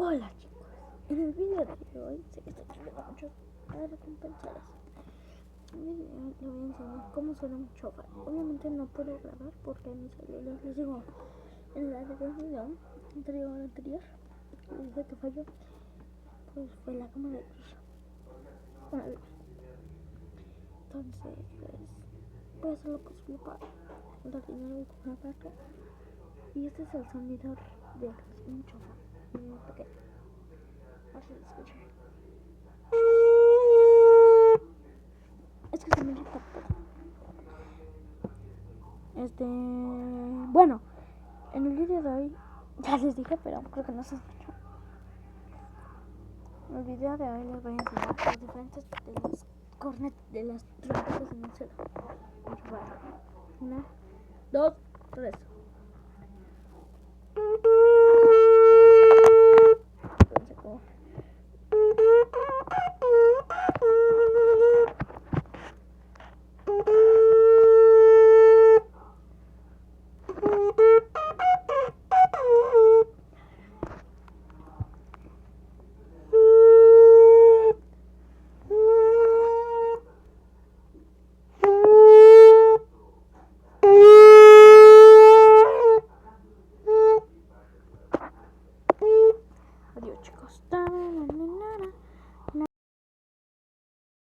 Hola chicos, en el video de hoy sé que estoy teniendo muchas recompensas. En el video les voy a enseñar cómo suena un chofar. Obviamente no puedo grabar porque mi celular les digo en la video anterior les dije que falló, pues fue la cámara de cruz. Bueno, entonces voy a hacer lo posible para juntar dinero y comprar placa. Y este es el sonido de un chofar muy pequeño. A ver si lo escuchan. Es que se me irrita todo. Bueno, en el video de hoy ya les dije, pero creo que no se escuchó. En el video de hoy les voy a enseñar los diferentes de las cornetas, de las trompetas en el cielo. 1, 2, 3.